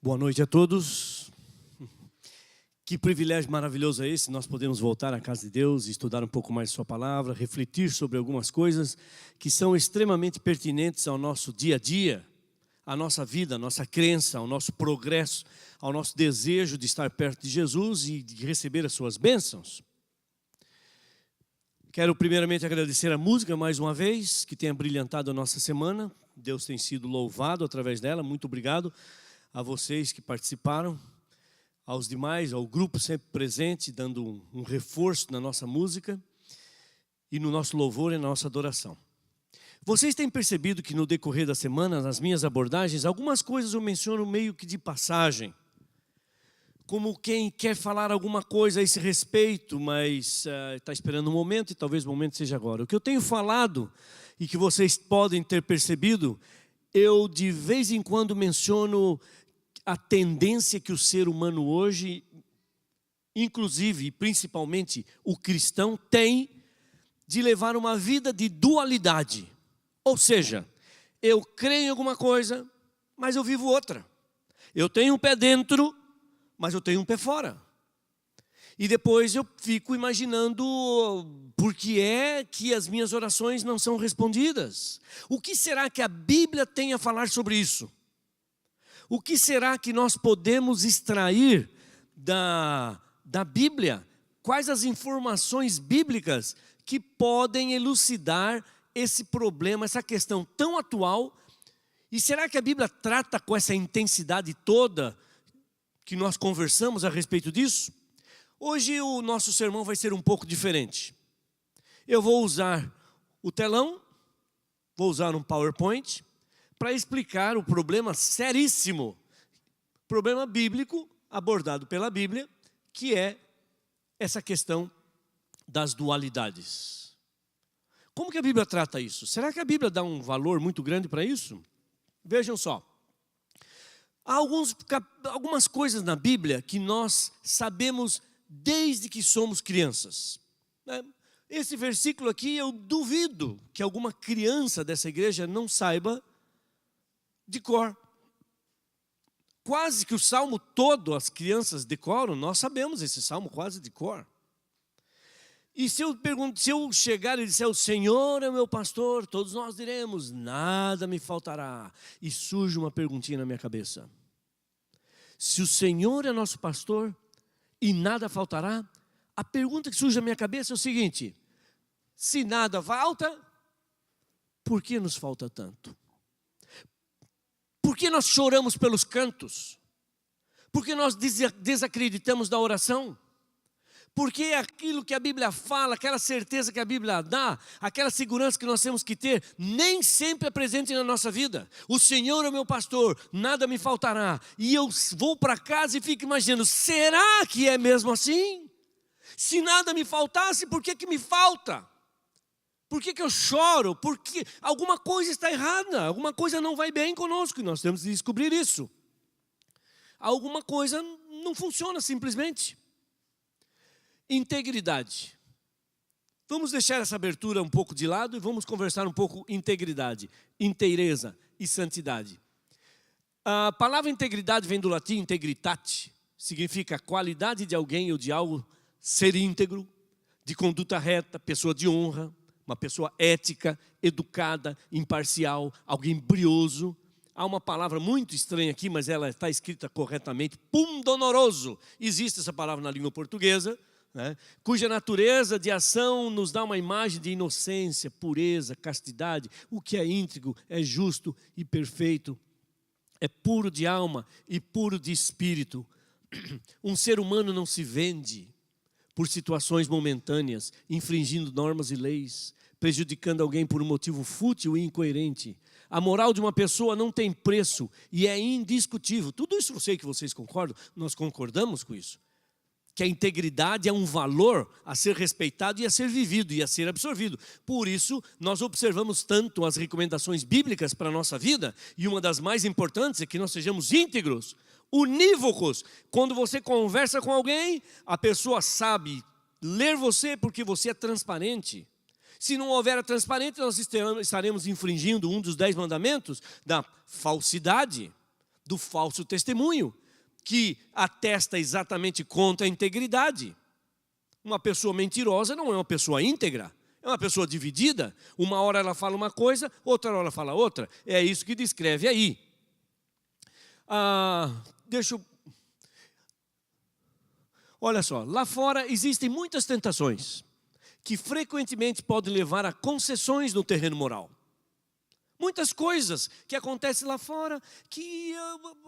Boa noite a todos. Que privilégio maravilhoso é esse, nós podemos voltar à casa de Deus, estudar um pouco mais de sua palavra, refletir sobre algumas coisas que são extremamente pertinentes ao nosso dia a dia, à nossa vida, à nossa crença, ao nosso progresso, ao nosso desejo de estar perto de Jesus e de receber as suas bênçãos. Quero primeiramente agradecer a música mais uma vez, que tem brilhantado a nossa semana. Deus tem sido louvado através dela, muito obrigado a vocês que participaram, aos demais, ao grupo sempre presente, dando um reforço na nossa música e no nosso louvor e na nossa adoração. Vocês têm percebido que no decorrer da semana, nas minhas abordagens, algumas coisas eu menciono meio que de passagem, como quem quer falar alguma coisa a esse respeito, mas está esperando um momento e talvez o momento seja agora. O que eu tenho falado e que vocês podem ter percebido, eu de vez em quando menciono a tendência que o ser humano hoje, inclusive e principalmente o cristão, tem de levar uma vida de dualidade. Ou seja, eu creio em alguma coisa, mas eu vivo outra. Eu tenho um pé dentro, mas eu tenho um pé fora. E depois eu fico imaginando por que é que as minhas orações não são respondidas. O que será que a Bíblia tem a falar sobre isso? O que será que nós podemos extrair da Bíblia? Quais as informações bíblicas que podem elucidar esse problema, essa questão tão atual? E será que a Bíblia trata com essa intensidade toda que nós conversamos a respeito disso? Hoje o nosso sermão vai ser um pouco diferente. Eu vou usar o telão, vou usar um PowerPoint, para explicar o problema seríssimo, problema bíblico abordado pela Bíblia, que é essa questão das dualidades. Como que a Bíblia trata isso? Será que a Bíblia dá um valor muito grande para isso? Vejam só. Há algumas coisas na Bíblia que nós sabemos desde que somos crianças. Esse versículo aqui eu duvido que alguma criança dessa igreja não saiba de cor. Quase que o salmo todo as crianças decoram, nós sabemos esse salmo quase de cor. E se eu chegar e disser, o Senhor é o meu pastor, todos nós diremos, nada me faltará. E surge uma perguntinha na minha cabeça. Se o Senhor é nosso pastor e nada faltará, a pergunta que surge na minha cabeça é o seguinte: se nada falta, por que nos falta tanto? Por que nós choramos pelos cantos? Por que nós desacreditamos da oração? Por que aquilo que a Bíblia fala, aquela certeza que a Bíblia dá, aquela segurança que nós temos que ter, nem sempre é presente na nossa vida? O Senhor é o meu pastor, nada me faltará. E eu vou para casa e fico imaginando, será que é mesmo assim? Se nada me faltasse, por que me falta? Por que eu choro? Porque alguma coisa está errada, alguma coisa não vai bem conosco e nós temos que descobrir isso. Alguma coisa não funciona simplesmente. Integridade. Vamos deixar essa abertura um pouco de lado e vamos conversar um pouco integridade, inteireza e santidade. A palavra integridade vem do latim integritate, significa qualidade de alguém ou de algo ser íntegro, de conduta reta, pessoa de honra, uma pessoa ética, educada, imparcial, alguém brioso. Há uma palavra muito estranha aqui, mas ela está escrita corretamente, pundonoroso. Existe essa palavra na língua portuguesa, né? Cuja natureza de ação nos dá uma imagem de inocência, pureza, castidade. O que é íntegro, é justo e perfeito, é puro de alma e puro de espírito. Um ser humano não se vende por situações momentâneas, infringindo normas e leis, prejudicando alguém por um motivo fútil e incoerente. A moral de uma pessoa não tem preço e é indiscutível. Tudo isso eu sei que vocês concordam, nós concordamos com isso. Que a integridade é um valor a ser respeitado e a ser vivido e a ser absorvido. Por isso, nós observamos tanto as recomendações bíblicas para a nossa vida, e uma das mais importantes é que nós sejamos íntegros, unívocos. Quando você conversa com alguém, a pessoa sabe ler você porque você é transparente. Se não houver a transparência, nós estaremos infringindo um dos 10 mandamentos da falsidade. do falso testemunho, que atesta exatamente contra a integridade. Uma pessoa mentirosa não é uma pessoa íntegra, é uma pessoa dividida. Uma hora ela fala uma coisa, outra hora ela fala outra. É isso que descreve aí. Olha só, lá fora existem muitas tentações que frequentemente podem levar a concessões no terreno moral. Muitas coisas que acontecem lá fora que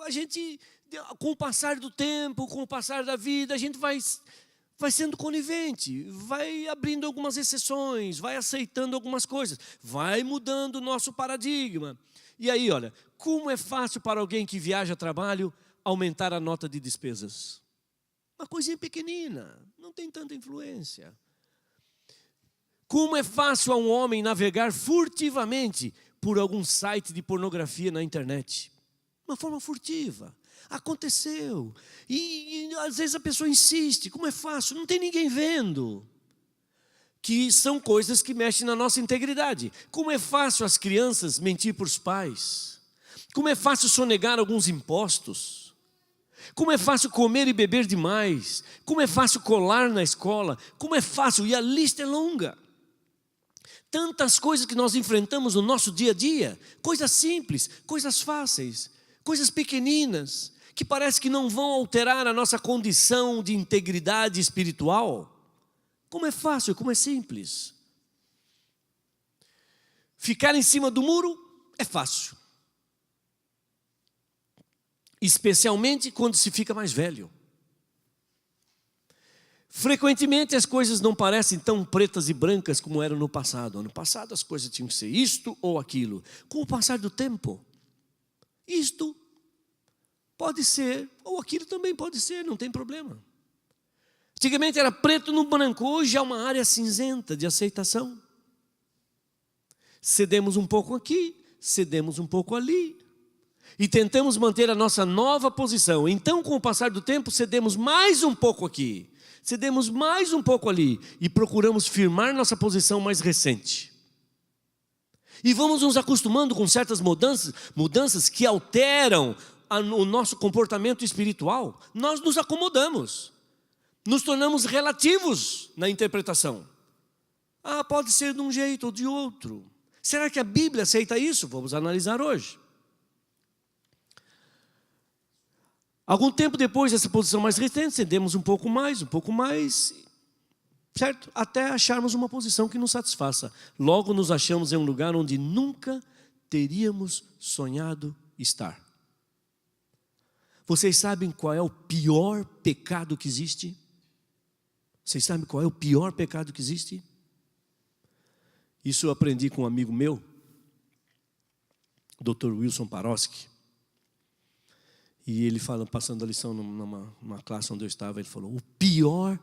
a gente, com o passar do tempo, com o passar da vida, a gente vai sendo conivente, vai abrindo algumas exceções, vai aceitando algumas coisas, vai mudando o nosso paradigma. E aí, olha, como é fácil para alguém que viaja a trabalho aumentar a nota de despesas? Uma coisinha pequenina, não tem tanta influência. Como é fácil a um homem navegar furtivamente por algum site de pornografia na internet? Uma forma furtiva. Aconteceu. E às vezes a pessoa insiste. Como é fácil? Não tem ninguém vendo. Que são coisas que mexem na nossa integridade. Como é fácil as crianças mentir para os pais. Como é fácil sonegar alguns impostos. Como é fácil comer e beber demais. Como é fácil colar na escola. Como é fácil, e a lista é longa. Tantas coisas que nós enfrentamos no nosso dia a dia, coisas simples, coisas fáceis, coisas pequeninas, que parece que não vão alterar a nossa condição de integridade espiritual. Como é fácil, como é simples. Ficar em cima do muro é fácil. Especialmente quando se fica mais velho. Frequentemente as coisas não parecem tão pretas e brancas como eram no passado. No passado as coisas tinham que ser isto ou aquilo. Com o passar do tempo, isto pode ser, ou aquilo também pode ser, não tem problema. Antigamente era preto no branco, hoje é uma área cinzenta de aceitação. Cedemos um pouco aqui, cedemos um pouco ali. E tentamos manter a nossa nova posição. Então, com o passar do tempo, cedemos mais um pouco aqui. Cedemos mais um pouco ali e procuramos firmar nossa posição mais recente. E vamos nos acostumando com certas mudanças que alteram o nosso comportamento espiritual. Nós nos acomodamos, nos tornamos relativos na interpretação. Pode ser de um jeito ou de outro. Será que a Bíblia aceita isso? Vamos analisar hoje. Algum tempo depois dessa posição mais recente, cedemos um pouco mais, certo? Até acharmos uma posição que nos satisfaça. Logo nos achamos em um lugar onde nunca teríamos sonhado estar. Vocês sabem qual é o pior pecado que existe? Vocês sabem qual é o pior pecado que existe? Isso eu aprendi com um amigo meu, Dr. Wilson Paroski. E ele fala, passando a lição numa classe onde eu estava, ele falou, o pior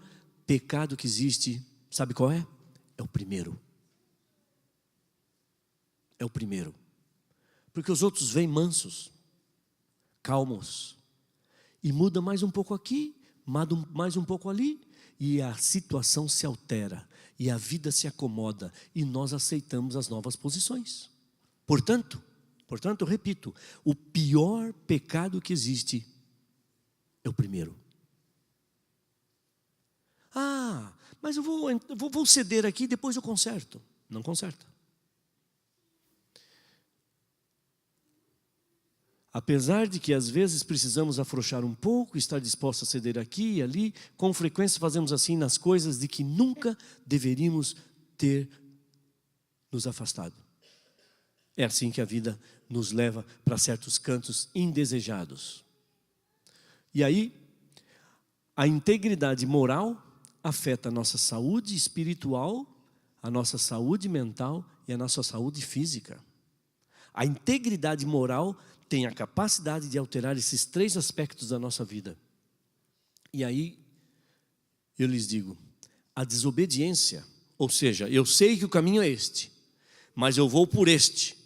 pecado que existe, sabe qual é? É o primeiro. É o primeiro. Porque os outros vêm mansos, calmos. E muda mais um pouco aqui, mais um pouco ali. E a situação se altera. E a vida se acomoda. E nós aceitamos as novas posições. Portanto, eu repito, o pior pecado que existe é o primeiro. Mas eu vou ceder aqui e depois eu conserto. Não conserta. Apesar de que às vezes precisamos afrouxar um pouco, estar disposto a ceder aqui e ali, com frequência fazemos assim nas coisas de que nunca deveríamos ter nos afastado. É assim que a vida nos leva para certos cantos indesejados. E aí, a integridade moral afeta a nossa saúde espiritual, a nossa saúde mental e a nossa saúde física. A integridade moral tem a capacidade de alterar esses três aspectos da nossa vida. E aí, eu lhes digo, a desobediência, ou seja, eu sei que o caminho é este, mas eu vou por este.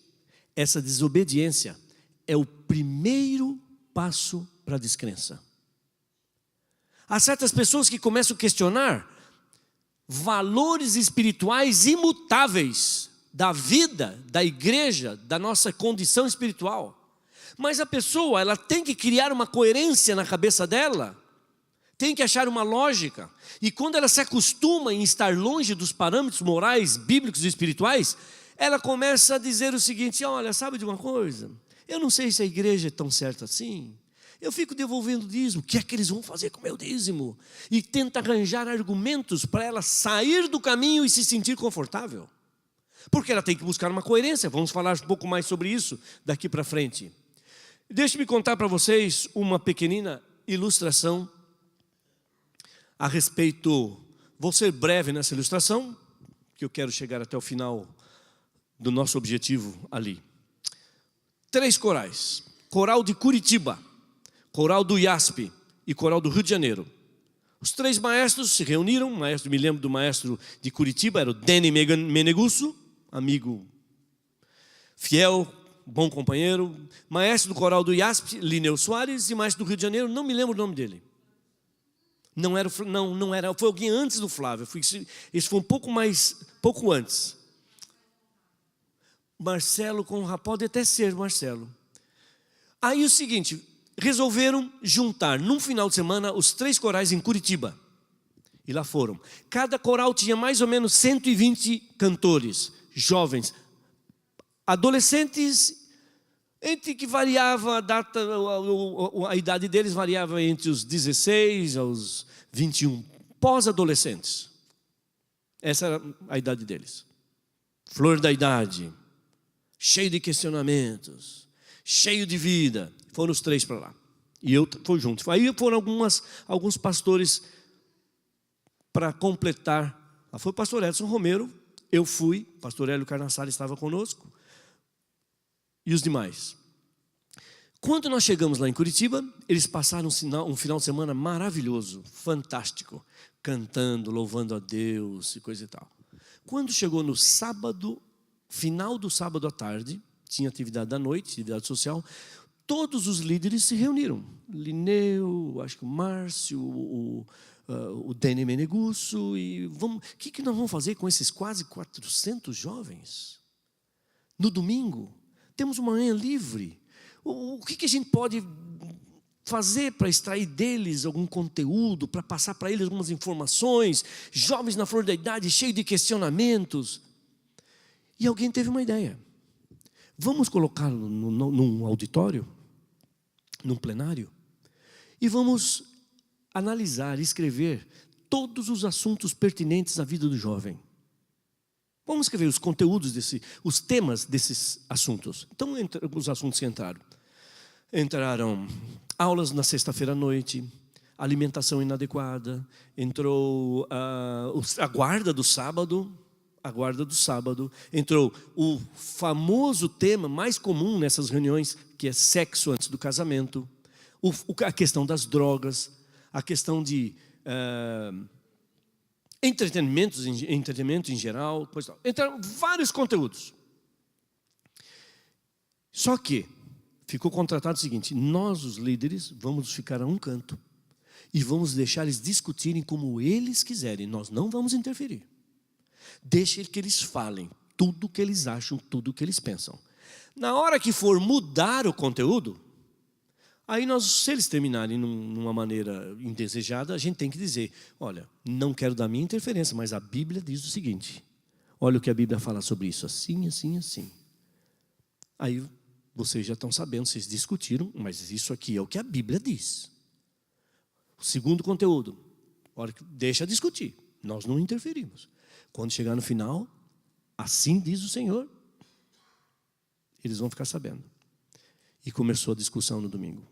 Essa desobediência é o primeiro passo para a descrença. Há certas pessoas que começam a questionar valores espirituais imutáveis da vida, da igreja, da nossa condição espiritual. Mas a pessoa, ela tem que criar uma coerência na cabeça dela, tem que achar uma lógica. E quando ela se acostuma em estar longe dos parâmetros morais, bíblicos e espirituais, ela começa a dizer o seguinte: olha, sabe de uma coisa? Eu não sei se a igreja é tão certa assim. Eu fico devolvendo dízimo, o que é que eles vão fazer com o meu dízimo? E tenta arranjar argumentos para ela sair do caminho e se sentir confortável. Porque ela tem que buscar uma coerência. Vamos falar um pouco mais sobre isso daqui para frente. Deixe-me contar para vocês uma pequenina ilustração a respeito. Vou ser breve nessa ilustração, que eu quero chegar até o final do nosso objetivo ali. 3 corais: coral de Curitiba, coral do IASP e coral do Rio de Janeiro. Os 3 maestros se reuniram. Me lembro do maestro de Curitiba, era o Deni Menegusso, amigo fiel, bom companheiro. Maestro do coral do IASP, Lineu Soares. E maestro do Rio de Janeiro, não me lembro o nome dele. Não era, foi alguém antes do Flávio. Esse foi pouco antes. Marcelo pode até ser Marcelo. Aí o seguinte, resolveram juntar num final de semana os 3 corais em Curitiba. E lá foram. Cada coral tinha mais ou menos 120 cantores, jovens, adolescentes, entre que variava a idade deles variava entre os 16 aos 21, pós-adolescentes. Essa era a idade deles. Flor da idade, cheio de questionamentos, cheio de vida. Foram os 3 para lá. E eu fui junto. Aí foram alguns pastores para completar. Foi o pastor Edson Romero, eu fui, pastor Hélio Carnassale estava conosco, e os demais. Quando nós chegamos lá em Curitiba, eles passaram um final de semana maravilhoso, fantástico, cantando, louvando a Deus e coisa e tal. Quando chegou no sábado, final do sábado à tarde, tinha atividade da noite, atividade social, todos os líderes se reuniram. Lineu, acho que o Márcio, o Deni Menegusso, e o que nós vamos fazer com esses quase 400 jovens? No domingo, temos uma manhã livre. O que a gente pode fazer para extrair deles algum conteúdo, para passar para eles algumas informações? Jovens na flor da idade, cheios de questionamentos. E alguém teve uma ideia. Vamos colocá-lo num auditório, num plenário, e vamos analisar, escrever todos os assuntos pertinentes à vida do jovem. Vamos escrever os conteúdos, os temas desses assuntos. Então, os assuntos que entraram aulas na sexta-feira à noite, alimentação inadequada, entrou a guarda do sábado, entrou o famoso tema mais comum nessas reuniões, que é sexo antes do casamento, a questão das drogas, a questão de entretenimento em geral, entraram vários conteúdos. Só que ficou contratado o seguinte: nós, os líderes, vamos ficar a um canto e vamos deixar eles discutirem como eles quiserem, nós não vamos interferir. Deixe que eles falem tudo o que eles acham, tudo o que eles pensam. Na hora que for mudar o conteúdo, aí se eles terminarem numa maneira indesejada, a gente tem que dizer: olha, não quero dar minha interferência, mas a Bíblia diz o seguinte, olha o que a Bíblia fala sobre isso, assim, assim, assim. Aí vocês já estão sabendo, vocês discutiram, mas isso aqui é o que a Bíblia diz. O segundo conteúdo, olha, deixa discutir, nós não interferimos. Quando chegar no final, assim diz o Senhor, eles vão ficar sabendo. E começou a discussão no domingo.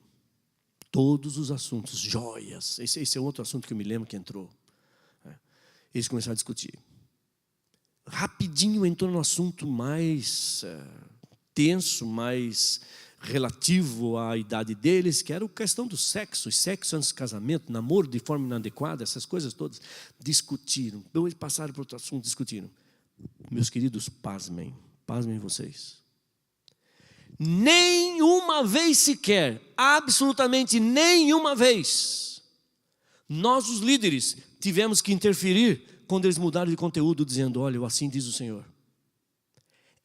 Todos os assuntos, joias, esse é outro assunto que eu me lembro que entrou. Eles começaram a discutir. Rapidinho entrou no assunto mais tenso, mais relativo à idade deles, que era a questão do sexo antes do casamento, namoro de forma inadequada, essas coisas todas. Discutiram, depois passaram para outro assunto, discutiram. Meus queridos, pasmem vocês. Nenhuma vez sequer, absolutamente nenhuma vez, nós os líderes tivemos que interferir quando eles mudaram de conteúdo dizendo: olha, assim diz o Senhor.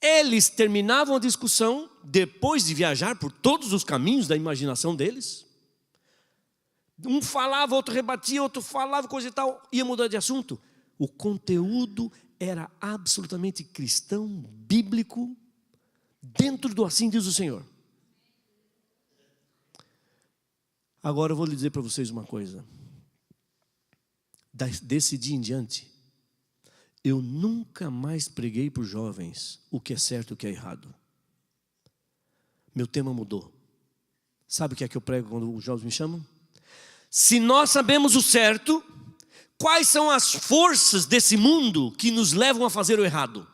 Eles terminavam a discussão depois de viajar por todos os caminhos da imaginação deles. Um falava, outro rebatia, outro falava, coisa e tal, ia mudar de assunto. O conteúdo era absolutamente cristão, bíblico, dentro do assim diz o Senhor. Agora eu vou lhe dizer para vocês uma coisa. Desse dia em diante, eu nunca mais preguei para os jovens o que é certo e o que é errado. Meu tema mudou. Sabe o que é que eu prego quando os jovens me chamam? Se nós sabemos o certo, quais são as forças desse mundo que nos levam a fazer o errado?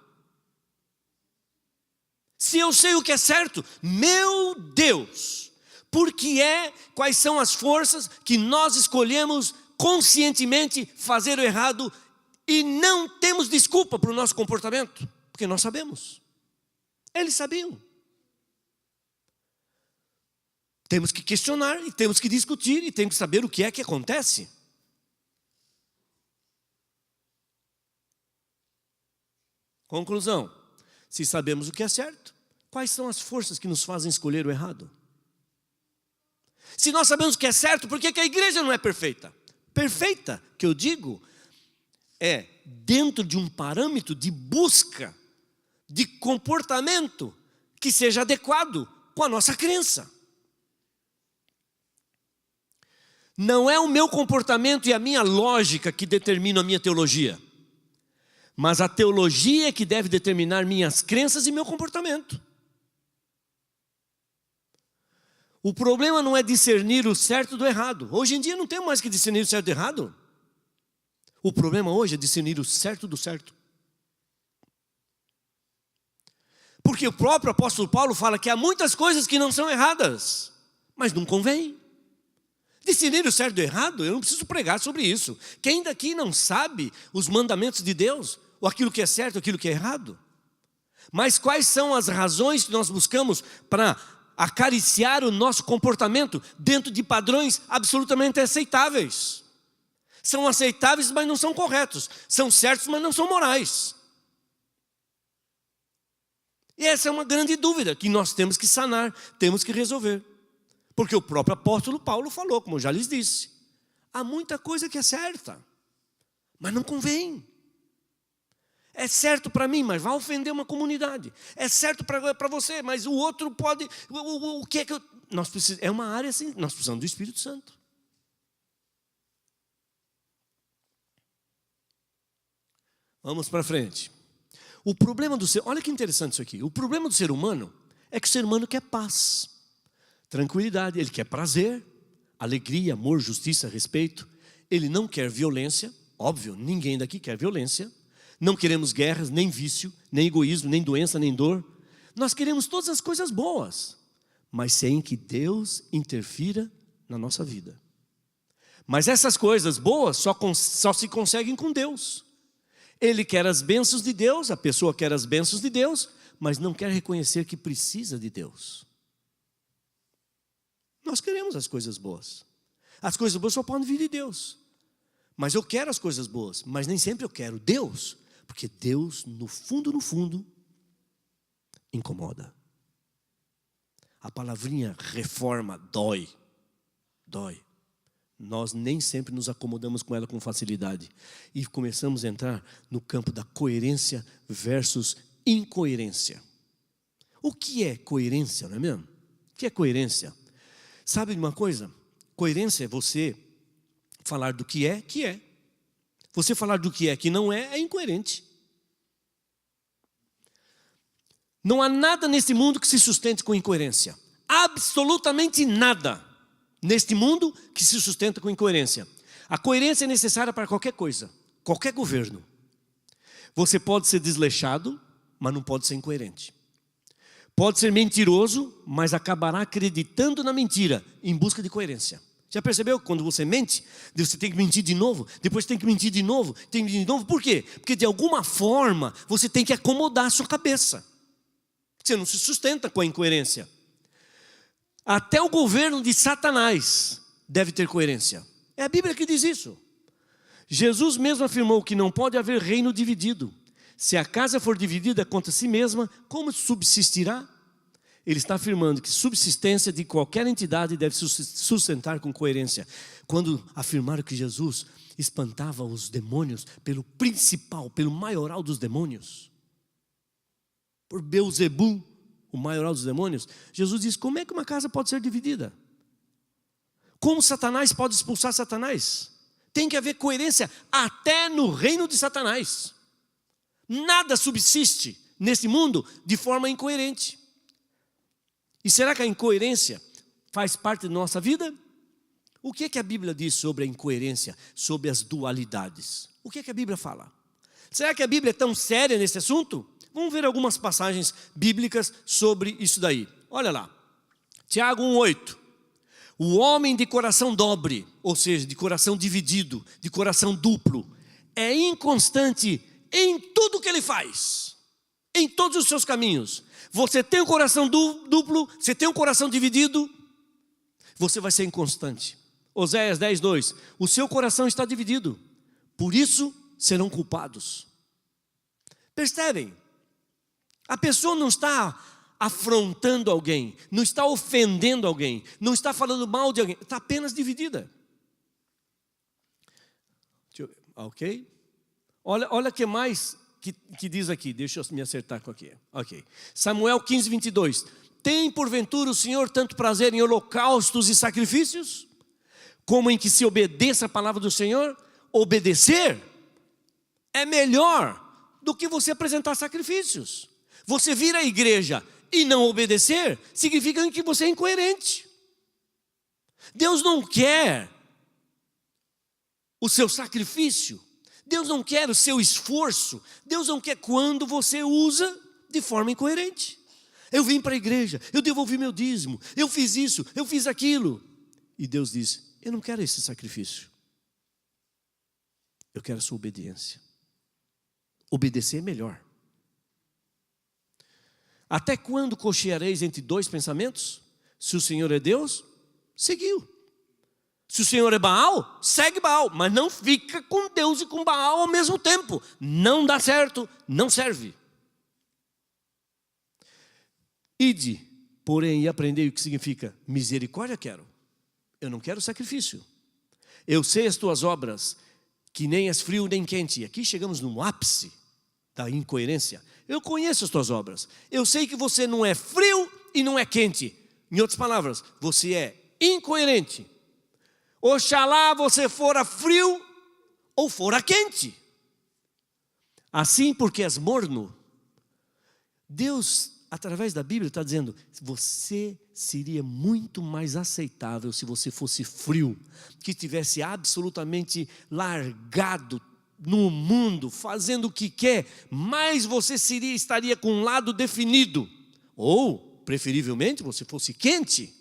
Se eu sei o que é certo, meu Deus, quais são as forças que nós escolhemos conscientemente fazer o errado e não temos desculpa para o nosso comportamento? Porque nós sabemos. Eles sabiam. Temos que questionar e temos que discutir e temos que saber o que é que acontece. Conclusão. Se sabemos o que é certo, quais são as forças que nos fazem escolher o errado? Se nós sabemos o que é certo, por que a igreja não é perfeita? Perfeita, que eu digo, é dentro de um parâmetro de busca, de comportamento que seja adequado com a nossa crença. Não é o meu comportamento e a minha lógica que determinam a minha teologia, mas a teologia é que deve determinar minhas crenças e meu comportamento. O problema não é discernir o certo do errado. Hoje em dia não tem mais que discernir o certo do errado. O problema hoje é discernir o certo do certo. Porque o próprio apóstolo Paulo fala que há muitas coisas que não são erradas, mas não convém. Discernir o certo do errado, eu não preciso pregar sobre isso. Quem daqui não sabe os mandamentos de Deus, ou aquilo que é certo, ou aquilo que é errado? Mas quais são as razões que nós buscamos para acariciar o nosso comportamento dentro de padrões absolutamente aceitáveis? São aceitáveis, mas não são corretos. São certos, mas não são morais. E essa é uma grande dúvida que nós temos que sanar, temos que resolver. Porque o próprio apóstolo Paulo falou, como eu já lhes disse, há muita coisa que é certa, mas não convém. É certo para mim, mas vai ofender uma comunidade. É certo para você, mas o outro pode... O que é que nós precisamos? É uma área assim, nós precisamos do Espírito Santo. Vamos para frente. O problema do ser... Olha que interessante isso aqui. O problema do ser humano é que o ser humano quer paz, tranquilidade, ele quer prazer, alegria, amor, justiça, respeito. Ele não quer violência, óbvio, ninguém daqui quer violência. Não queremos guerras, nem vício, nem egoísmo, nem doença, nem dor. Nós queremos todas as coisas boas, mas sem que Deus interfira na nossa vida. Mas essas coisas boas só se conseguem com Deus. Ele quer as bênçãos de Deus, a pessoa quer as bênçãos de Deus, mas não quer reconhecer que precisa de Deus. Nós queremos as coisas boas. As coisas boas só podem vir de Deus. Mas eu quero as coisas boas, mas nem sempre eu quero Deus. Porque Deus, no fundo, incomoda. A palavrinha reforma dói. Dói. Nós nem sempre nos acomodamos com ela com facilidade. E começamos a entrar no campo da coerência versus incoerência. O que é coerência, não é mesmo? O que é coerência? Sabe de uma coisa? Coerência é você falar do que é, que é. Você falar do que é, que não é, é incoerente. Não há nada neste mundo que se sustente com incoerência. Absolutamente nada neste mundo que se sustenta com incoerência. A coerência é necessária para qualquer coisa, qualquer governo. Você pode ser desleixado, mas não pode ser incoerente. Pode ser mentiroso, mas acabará acreditando na mentira, em busca de coerência. Já percebeu que quando você mente, você tem que mentir de novo, depois tem que mentir de novo, tem que mentir de novo, por quê? Porque de alguma forma você tem que acomodar a sua cabeça. Você não se sustenta com a incoerência. Até o governo de Satanás deve ter coerência. É a Bíblia que diz isso. Jesus mesmo afirmou que não pode haver reino dividido. Se a casa for dividida contra si mesma, como subsistirá? Ele está afirmando que subsistência de qualquer entidade deve sustentar com coerência. Quando afirmaram que Jesus espantava os demônios pelo principal, pelo maioral dos demônios, por Beelzebul, o maioral dos demônios, Jesus diz: como é que uma casa pode ser dividida? Como Satanás pode expulsar Satanás? Tem que haver coerência até no reino de Satanás. Nada subsiste nesse mundo de forma incoerente. E será que a incoerência faz parte da nossa vida? O que é que a Bíblia diz sobre a incoerência, sobre as dualidades? O que é que a Bíblia fala? Será que a Bíblia é tão séria nesse assunto? Vamos ver algumas passagens bíblicas sobre isso daí. Olha lá, Tiago 1,8. O homem de coração dobre, ou seja, de coração dividido, de coração duplo, é inconstante em tudo que ele faz, em todos os seus caminhos. Você tem um coração duplo, você tem um coração dividido, você vai ser inconstante. Oséias 10,2. O seu coração está dividido, por isso serão culpados. Percebem? A pessoa não está afrontando alguém, não está ofendendo alguém, não está falando mal de alguém, está apenas dividida. Ok? Olha o que mais que diz aqui, deixa eu me acertar com aqui. Ok. Samuel 15:22. Tem porventura o Senhor tanto prazer em holocaustos e sacrifícios, como em que se obedeça a palavra do Senhor? Obedecer é melhor do que você apresentar sacrifícios. Você vir à igreja e não obedecer, significa que você é incoerente. Deus não quer o seu sacrifício, Deus não quer o seu esforço, Deus não quer quando você usa de forma incoerente. Eu vim para a igreja, eu devolvi meu dízimo, eu fiz isso, eu fiz aquilo. E Deus diz: eu não quero esse sacrifício, eu quero a sua obediência. Obedecer é melhor. Até quando cocheareis entre dois pensamentos? Se o Senhor é Deus, seguiu. Se o Senhor é Baal, segue Baal. Mas não fica com Deus e com Baal ao mesmo tempo. Não dá certo, não serve. Ide, porém, e aprendei o que significa misericórdia quero. Eu não quero sacrifício. Eu sei as tuas obras, que nem és frio nem quente. Aqui chegamos no ápice da incoerência. Eu conheço as tuas obras. Eu sei que você não é frio e não é quente. Em outras palavras, você é incoerente. Oxalá você fora frio ou fora quente. Assim, porque és morno, Deus, através da Bíblia, está dizendo: você seria muito mais aceitável se você fosse frio, que tivesse absolutamente largado no mundo, fazendo o que quer, mas você estaria com um lado definido. Ou, preferivelmente, você fosse quente.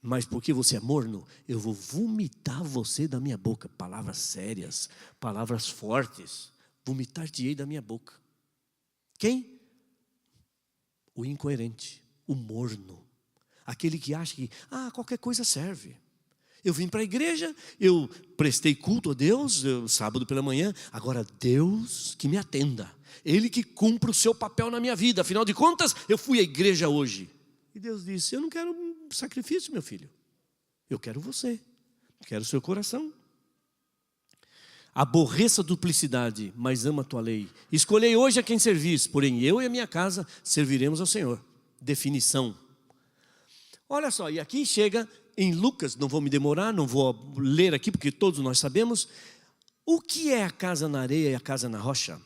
Mas porque você é morno, eu vou vomitar você da minha boca. Palavras sérias, palavras fortes. Vomitar-te-ei da minha boca. Quem? O incoerente, o morno. Aquele que acha que qualquer coisa serve. Eu vim para a igreja, eu prestei culto a Deus, sábado pela manhã. Agora Deus que me atenda. Ele que cumpre o seu papel na minha vida. Afinal de contas, eu fui à igreja hoje. E Deus disse: eu não quero sacrifício, meu filho. Eu quero você. Eu quero o seu coração. Aborreça a duplicidade, mas ama a tua lei. Escolhei hoje a quem servis, porém eu e a minha casa serviremos ao Senhor. Definição. Olha só, e aqui chega em Lucas, não vou me demorar, não vou ler aqui porque todos nós sabemos. O que é a casa na areia e a casa na rocha?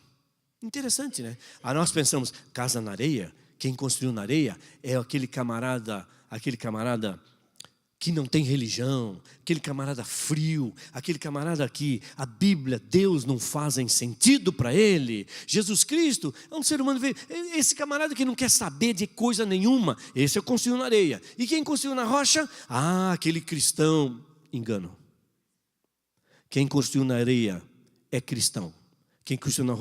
Interessante, né? Nós pensamos, casa na areia, quem construiu na areia é aquele camarada que não tem religião, aquele camarada frio, aquele camarada que a Bíblia, Deus não fazem sentido para ele. Jesus Cristo é um ser humano, esse camarada que não quer saber de coisa nenhuma, esse eu construiu na areia. E quem construiu na rocha? Aquele cristão. Engano. Quem construiu na areia é cristão. Quem construiu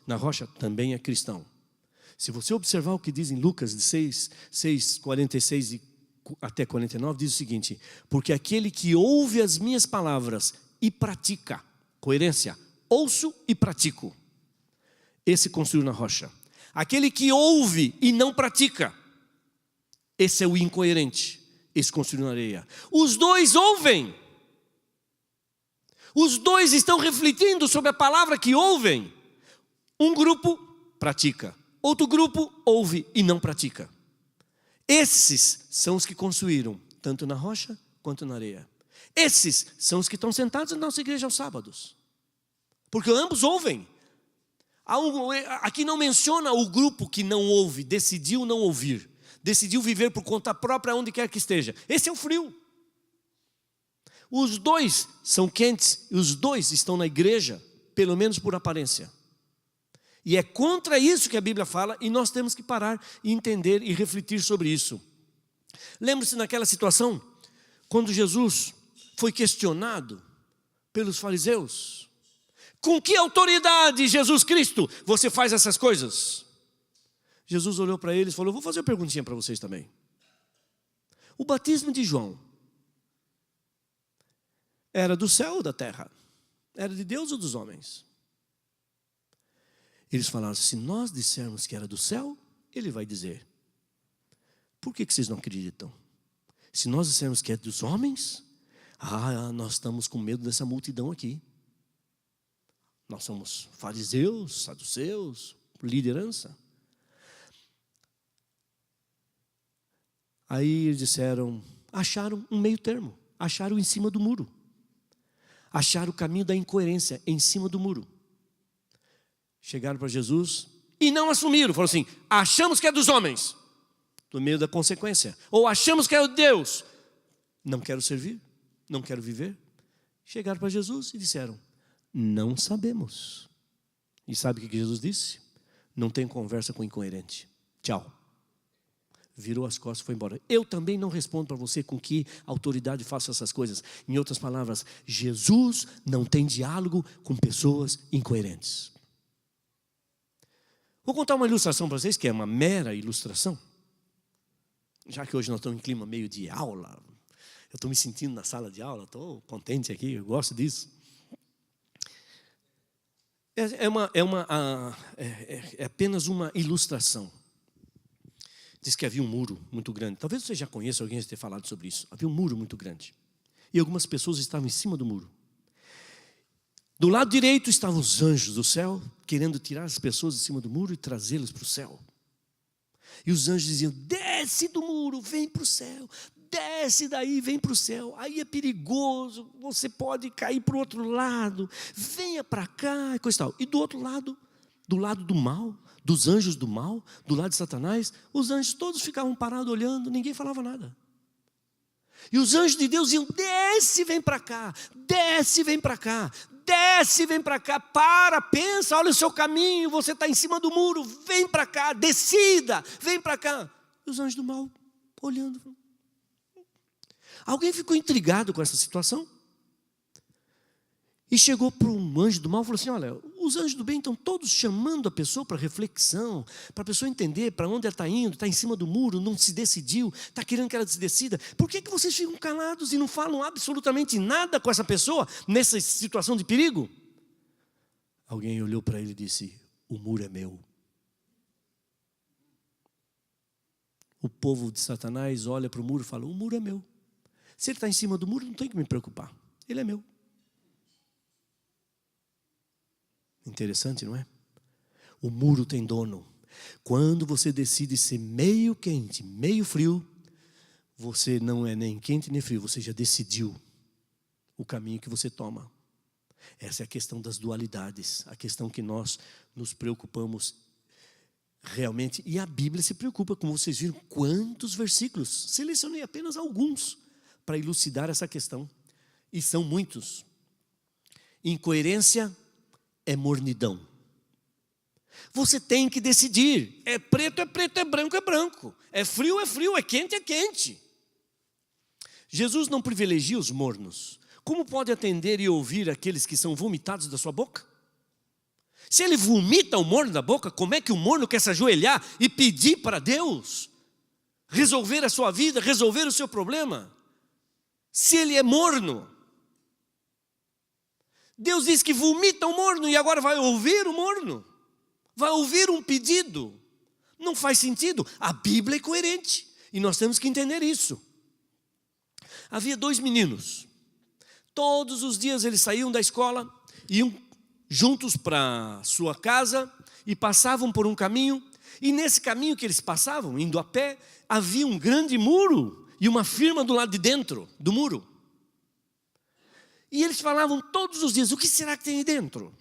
na rocha também é cristão. Se você observar o que diz em Lucas 6, 46 e até 49, diz o seguinte: porque aquele que ouve as minhas palavras e pratica, coerência, ouço e pratico, esse construiu na rocha. Aquele que ouve e não pratica, esse é o incoerente, esse construiu na areia. Os dois ouvem. Os dois estão refletindo sobre a palavra que ouvem. Um grupo pratica, outro grupo ouve e não pratica. Esses são os que construíram, tanto na rocha quanto na areia. Esses são os que estão sentados na nossa igreja aos sábados. Porque ambos ouvem. Aqui não menciona o grupo que não ouve, decidiu não ouvir. Decidiu viver por conta própria onde quer que esteja. Esse é o frio. Os dois são quentes e os dois estão na igreja, pelo menos por aparência. E é contra isso que a Bíblia fala e nós temos que parar e entender e refletir sobre isso. Lembre-se naquela situação, quando Jesus foi questionado pelos fariseus. Com que autoridade, Jesus Cristo, você faz essas coisas? Jesus olhou para eles e falou, vou fazer uma perguntinha para vocês também. O batismo de João era do céu ou da terra? Era de Deus ou dos homens? Eles falaram, se nós dissermos que era do céu, ele vai dizer, por que vocês não acreditam? Se nós dissermos que é dos homens, nós estamos com medo dessa multidão aqui. Nós somos fariseus, saduceus, liderança. Aí eles disseram, acharam um meio termo, acharam em cima do muro. Acharam o caminho da incoerência em cima do muro. Chegaram para Jesus e não assumiram. Falaram assim, achamos que é dos homens, no meio da consequência. Ou achamos que é de Deus, não quero servir, não quero viver. Chegaram para Jesus e disseram, não sabemos. E sabe o que Jesus disse? Não tem conversa com incoerente. Tchau. Virou as costas e foi embora. Eu também não respondo para você com que autoridade faço essas coisas. Em outras palavras, Jesus não tem diálogo com pessoas incoerentes. Vou contar uma ilustração para vocês, que é uma mera ilustração. Já que hoje nós estamos em clima meio de aula, eu estou me sentindo na sala de aula, estou contente aqui, eu gosto disso. É apenas uma ilustração. Diz que havia um muro muito grande. Talvez você já conheça alguém ter falado sobre isso. Havia um muro muito grande. E algumas pessoas estavam em cima do muro. Do lado direito estavam os anjos do céu, querendo tirar as pessoas de cima do muro e trazê-las para o céu. E os anjos diziam, desce do muro, vem para o céu. Desce daí, vem para o céu. Aí é perigoso, você pode cair para o outro lado. Venha para cá e coisa e tal. E do outro lado, do lado do mal, dos anjos do mal, do lado de Satanás, os anjos todos ficavam parados olhando, ninguém falava nada. E os anjos de Deus iam, desce, vem para cá, desce, vem para cá, desce, vem para cá, pensa, olha o seu caminho, você está em cima do muro, vem para cá, decida, vem para cá. E os anjos do mal olhando. Alguém ficou intrigado com essa situação? E chegou para um anjo do mal e falou assim, olha, os anjos do bem estão todos chamando a pessoa para reflexão, para a pessoa entender para onde ela está indo, está em cima do muro, não se decidiu, está querendo que ela se decida. Por que vocês ficam calados e não falam absolutamente nada com essa pessoa nessa situação de perigo? Alguém olhou para ele e disse, o muro é meu. O povo de Satanás olha para o muro e fala, o muro é meu. Se ele está em cima do muro, não tem que me preocupar, ele é meu. Interessante, não é? O muro tem dono. Quando você decide ser meio quente, meio frio, você não é nem quente nem frio, você já decidiu o caminho que você toma. Essa é a questão das dualidades, a questão que nós nos preocupamos realmente. E a Bíblia se preocupa, como vocês viram, quantos versículos. Selecionei apenas alguns para elucidar essa questão. E são muitos. Incoerência é mornidão. Você tem que decidir. É preto, é branco, é branco. É frio, é quente, é quente. Jesus não privilegia os mornos. Como pode atender e ouvir aqueles que são vomitados da sua boca? Se ele vomita o morno da boca, como é que o morno quer se ajoelhar e pedir para Deus resolver a sua vida, resolver o seu problema? Se ele é morno. Deus diz que vomita o morno e agora vai ouvir o morno. vai ouvir um pedido. Não faz sentido. A Bíblia é coerente e nós temos que entender isso. Havia 2 meninos. Todos os dias eles saíam da escola, iam juntos para sua casa e passavam por um caminho. E nesse caminho que eles passavam, indo a pé, havia um grande muro e uma firma do lado de dentro do muro. E eles falavam todos os dias: o que será que tem aí dentro?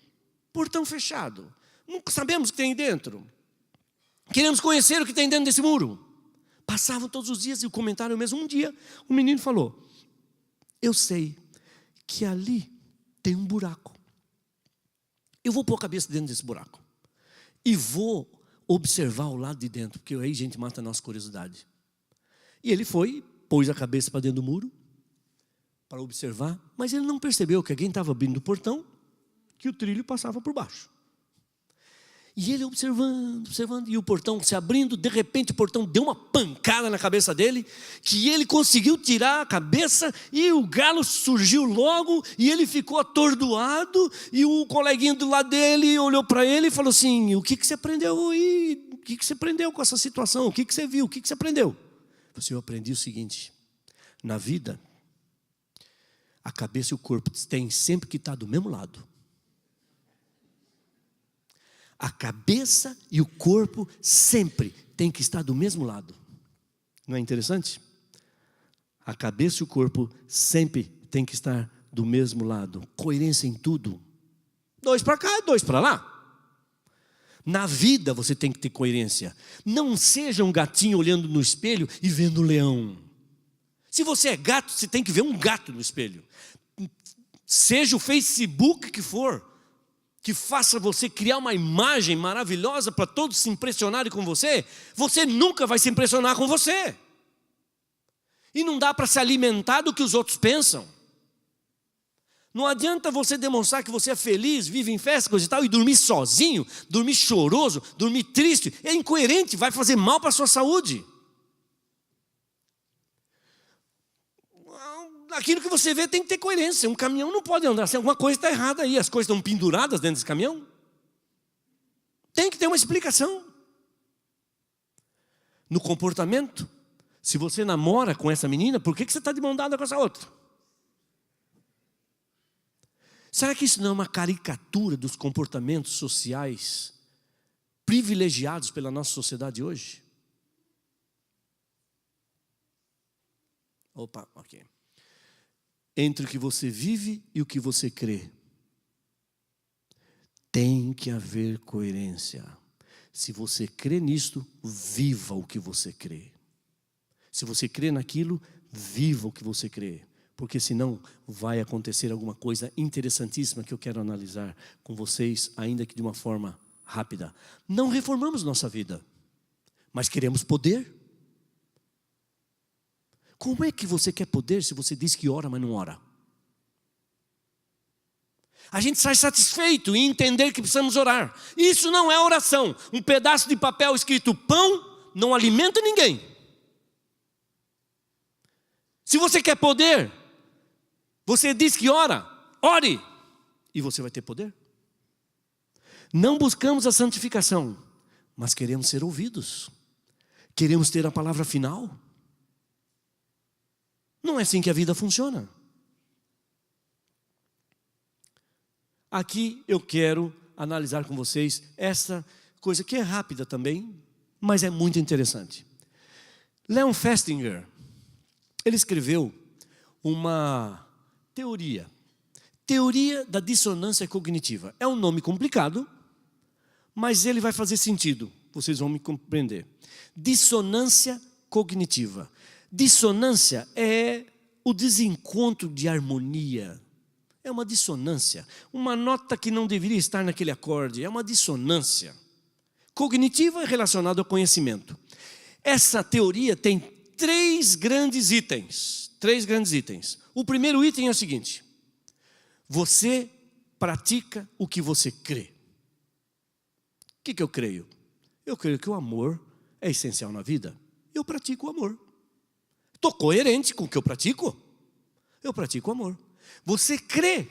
Portão fechado. Não sabemos o que tem aí dentro. Queremos conhecer o que tem dentro desse muro. Passavam todos os dias e o comentário mesmo. Um dia, o menino falou: eu sei que ali tem um buraco. Eu vou pôr a cabeça dentro desse buraco e vou observar o lado de dentro, porque aí a gente mata a nossa curiosidade. E ele foi, pôs a cabeça para dentro do muro para observar, mas ele não percebeu que alguém estava abrindo o portão, que o trilho passava por baixo. E ele observando, e o portão se abrindo. De repente o portão deu uma pancada na cabeça dele, que ele conseguiu tirar a cabeça, e o galo surgiu logo, e ele ficou atordoado, e o coleguinha do lado dele olhou para ele e falou assim: o que você aprendeu aí? O que você aprendeu com essa situação? O que você viu? O que você aprendeu? Eu falei assim: eu aprendi o seguinte: na vida, a cabeça e o corpo têm sempre que estar do mesmo lado. A cabeça e o corpo sempre tem que estar do mesmo lado. Não é interessante? A cabeça e o corpo sempre tem que estar do mesmo lado. Coerência em tudo. 2 para cá, 2 para lá. Na vida você tem que ter coerência. Não seja um gatinho olhando no espelho e vendo um leão. Se você é gato, você tem que ver um gato no espelho. Seja o Facebook que for, que faça você criar uma imagem maravilhosa para todos se impressionarem com você, você nunca vai se impressionar com você. E não dá para se alimentar do que os outros pensam. Não adianta você demonstrar que você é feliz, vive em festa, coisa e tal, e dormir sozinho, dormir choroso, dormir triste. É incoerente, vai fazer mal para a sua saúde. Aquilo que você vê tem que ter coerência. Um caminhão não pode andar assim, alguma coisa está errada aí. As coisas estão penduradas dentro desse caminhão. Tem que ter uma explicação. No comportamento, se você namora com essa menina, por que você está de mão dada com essa outra? Será que isso não é uma caricatura dos comportamentos sociais privilegiados pela nossa sociedade hoje? Opa, ok. Entre o que você vive e o que você crê, tem que haver coerência. Se você crê nisto, viva o que você crê. Se você crê naquilo, viva o que você crê. Porque senão vai acontecer alguma coisa interessantíssima que eu quero analisar com vocês, ainda que de uma forma rápida. Não reformamos nossa vida, mas queremos poder. Como é que você quer poder se você diz que ora, mas não ora? A gente sai satisfeito em entender que precisamos orar. Isso não é oração. Um pedaço de papel escrito pão não alimenta ninguém. Se você quer poder, você diz que ora, ore, e você vai ter poder. Não buscamos a santificação, mas queremos ser ouvidos. Queremos ter a palavra final. Não é assim que a vida funciona. Aqui eu quero analisar com vocês essa coisa que é rápida também, mas é muito interessante. Leon Festinger, ele escreveu uma teoria da dissonância cognitiva. É um nome complicado, mas ele vai fazer sentido, vocês vão me compreender. Dissonância cognitiva. Dissonância é o desencontro de harmonia. É uma dissonância. Uma nota que não deveria estar naquele acorde. É uma dissonância. Cognitiva é relacionada ao conhecimento. Essa teoria tem 3 grandes itens. 3 grandes itens. O primeiro item é o seguinte: você pratica o que você crê. O que eu creio? Eu creio que o amor é essencial na vida. Eu pratico o amor. Estou coerente com o que eu pratico? Eu pratico o amor. Você crê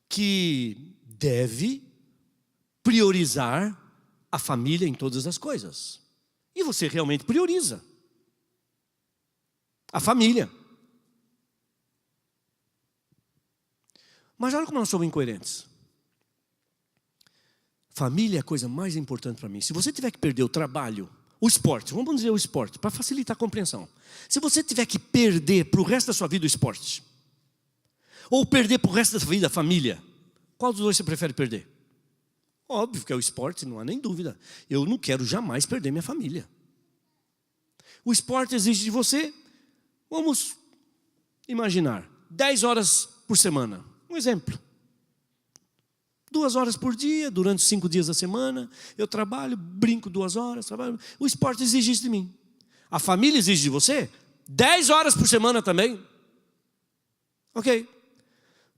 que deve priorizar a família em todas as coisas. E você realmente prioriza a família. Mas olha como nós somos incoerentes. Família é a coisa mais importante para mim. Se você tiver que perder o trabalho, o esporte, vamos dizer o esporte, para facilitar a compreensão. Se você tiver que perder para o resto da sua vida o esporte, ou perder para o resto da sua vida a família, qual dos dois você prefere perder? Óbvio que é o esporte, não há nem dúvida. Eu não quero jamais perder minha família. O esporte exige de você, vamos imaginar, 10 horas por semana. Um exemplo. 2 horas por dia, durante 5 dias da semana, eu trabalho, brinco 2 horas, trabalho. O esporte exige isso de mim. A família exige de você 10 horas por semana também. Ok.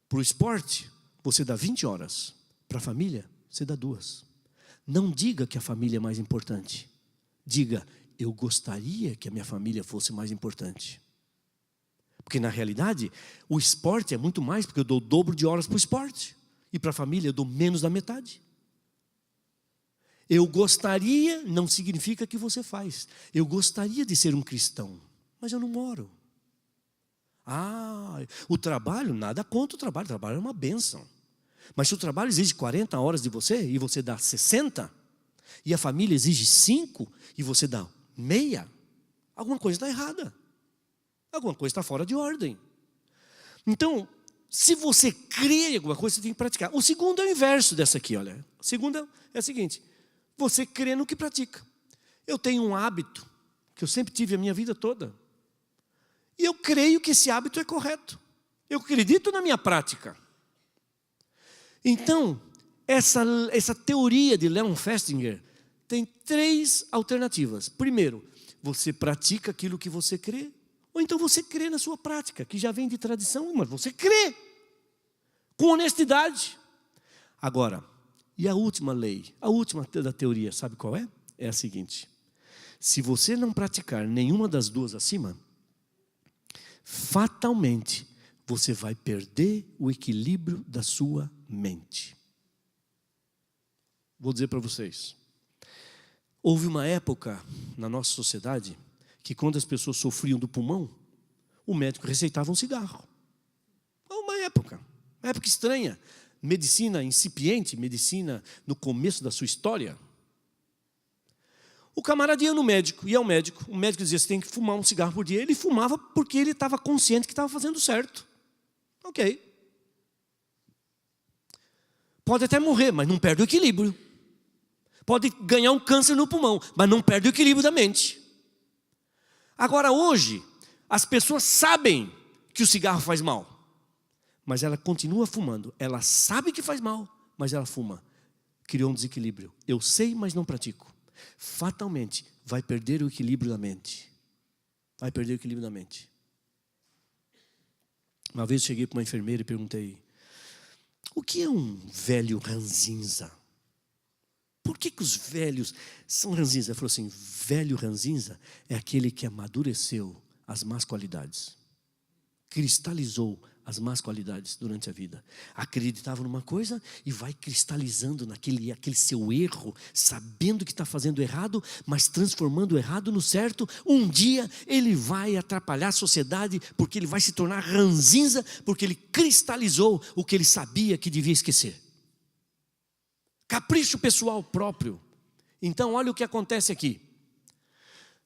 Para o esporte, você dá 20 horas. Para a família, você dá 2. Não diga que a família é mais importante. Diga, eu gostaria que a minha família fosse mais importante. Porque na realidade, o esporte é muito mais, porque eu dou o dobro de horas para o esporte. E para a família eu dou menos da metade. Eu gostaria não significa que você faz. Eu gostaria de ser um cristão, mas eu não moro. O trabalho, nada contra o trabalho é uma bênção. Mas se o trabalho exige 40 horas de você e você dá 60, e a família exige 5 e você dá meia, alguma coisa está errada. Alguma coisa está fora de ordem. Então, se você crê em alguma coisa, você tem que praticar. O segundo é o inverso dessa aqui, olha. O segundo é o seguinte: você crê no que pratica. Eu tenho um hábito que eu sempre tive a minha vida toda. E eu creio que esse hábito é correto. Eu acredito na minha prática. Então, essa teoria de Leon Festinger tem 3 alternativas. Primeiro, você pratica aquilo que você crê. Ou então você crê na sua prática, que já vem de tradição, mas você crê, com honestidade. Agora, e a última lei, a última da teoria, sabe qual é? É a seguinte: se você não praticar nenhuma das duas acima, fatalmente você vai perder o equilíbrio da sua mente. Vou dizer para vocês, houve uma época na nossa sociedade que quando as pessoas sofriam do pulmão, o médico receitava um cigarro. Uma época estranha, medicina incipiente, medicina no começo da sua história. O camarada ia no médico, ia ao médico, o médico dizia, você tem que fumar um cigarro por dia. Ele fumava porque ele estava consciente que estava fazendo certo. Ok. Pode até morrer, mas não perde o equilíbrio. Pode ganhar um câncer no pulmão, mas não perde o equilíbrio da mente. Agora hoje, as pessoas sabem que o cigarro faz mal, mas ela continua fumando. Ela sabe que faz mal, mas ela fuma. Criou um desequilíbrio. Eu sei, mas não pratico. Fatalmente vai perder o equilíbrio da mente. Vai perder o equilíbrio da mente. Uma vez cheguei para uma enfermeira e perguntei, o que é um velho ranzinza? Por que os velhos são ranzinza? Ela falou assim, velho ranzinza é aquele que amadureceu as más qualidades. Cristalizou as más qualidades durante a vida. Acreditava numa coisa e vai cristalizando aquele seu erro, sabendo que está fazendo errado, mas transformando o errado no certo. Um dia ele vai atrapalhar a sociedade, porque ele vai se tornar ranzinza, porque ele cristalizou o que ele sabia que devia esquecer. Capricho pessoal próprio. Então olha o que acontece aqui.